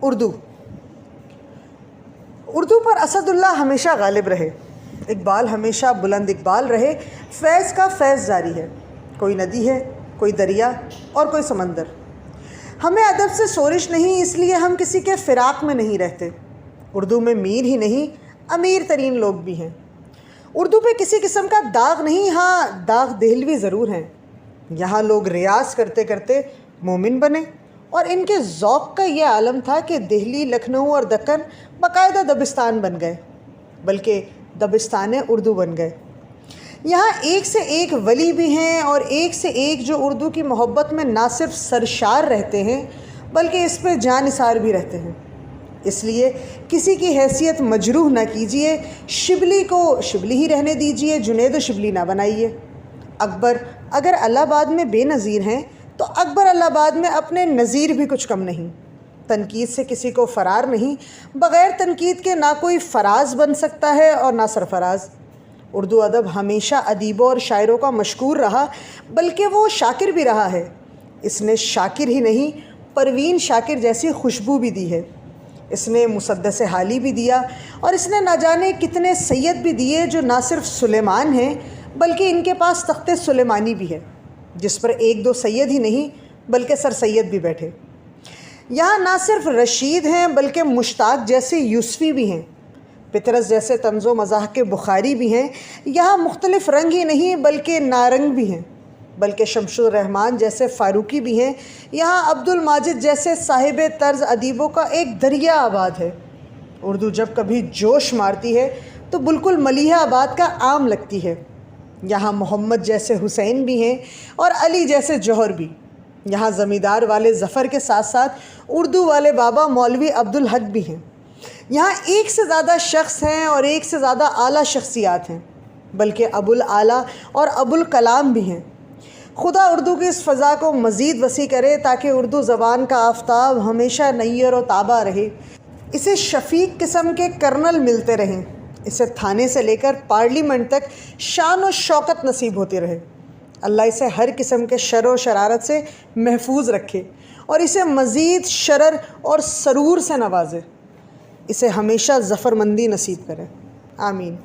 اردو پر اسداللہ ہمیشہ غالب رہے، اقبال ہمیشہ بلند اقبال رہے، فیض کا فیض جاری ہے، کوئی ندی ہے، کوئی دریا اور کوئی سمندر۔ ہمیں ادب سے سورش نہیں، اس لیے ہم کسی کے فراق میں نہیں رہتے۔ اردو میں میر ہی نہیں، امیر ترین لوگ بھی ہیں۔ اردو پہ کسی قسم کا داغ نہیں، ہاں داغ دہلوی ضرور ہیں۔ یہاں لوگ ریاض کرتے کرتے مومن بنے، اور ان کے ذوق کا یہ عالم تھا کہ دہلی، لکھنؤ اور دکن باقاعدہ دبستان بن گئے، بلکہ دبستان اردو بن گئے۔ یہاں ایک سے ایک ولی بھی ہیں، اور ایک سے ایک جو اردو کی محبت میں نہ صرف سرشار رہتے ہیں بلکہ اس پہ جاں نثار بھی رہتے ہیں۔ اس لیے کسی کی حیثیت مجروح نہ کیجیے، شبلی کو شبلی ہی رہنے دیجیے، جنید و شبلی نہ بنائیے۔ اکبر اگر الہ آباد میں بے نظیر ہیں تو اکبر الہ آباد میں اپنے نظیر بھی کچھ کم نہیں۔ تنقید سے کسی کو فرار نہیں، بغیر تنقید کے نہ کوئی فراز بن سکتا ہے اور نہ سرفراز۔ اردو ادب ہمیشہ ادیبوں اور شاعروں کا مشکور رہا، بلکہ وہ شاکر بھی رہا ہے۔ اس نے شاکر ہی نہیں، پروین شاکر جیسی خوشبو بھی دی ہے۔ اس نے مسدس حالی بھی دیا، اور اس نے نہ جانے کتنے سید بھی دیے جو نہ صرف سلیمان ہیں بلکہ ان کے پاس تخت سلیمانی بھی ہے، جس پر ایک دو سید ہی نہیں بلکہ سر سید بھی بیٹھے۔ یہاں نہ صرف رشید ہیں بلکہ مشتاق جیسے یوسفی بھی ہیں، پطرس جیسے طنز و مزاح کے بخاری بھی ہیں۔ یہاں مختلف رنگ ہی نہیں بلکہ نارنگ بھی ہیں، بلکہ شمس الرحمن جیسے فاروقی بھی ہیں۔ یہاں عبد الماجد جیسے صاحب طرز ادیبوں کا ایک دریا آباد ہے۔ اردو جب کبھی جوش مارتی ہے تو بالکل ملیحہ آباد کا عام لگتی ہے۔ یہاں محمد جیسے حسین بھی ہیں اور علی جیسے جوہر بھی۔ یہاں زمیندار والے ظفر کے ساتھ ساتھ اردو والے بابا مولوی عبدالحق بھی ہیں۔ یہاں ایک سے زیادہ شخص ہیں اور ایک سے زیادہ اعلیٰ شخصیات ہیں، بلکہ ابو الاعلیٰ اور ابو الکلام بھی ہیں۔ خدا اردو کی اس فضا کو مزید وسیع کرے تاکہ اردو زبان کا آفتاب ہمیشہ نیر و تابہ رہے، اسے شفیق قسم کے کرنل ملتے رہیں، اسے تھانے سے لے کر پارلیمنٹ تک شان و شوکت نصیب ہوتی رہے۔ اللہ اسے ہر قسم کے شر و شرارت سے محفوظ رکھے اور اسے مزید شرر اور سرور سے نوازے، اسے ہمیشہ ظفر مندی نصیب کرے، آمین۔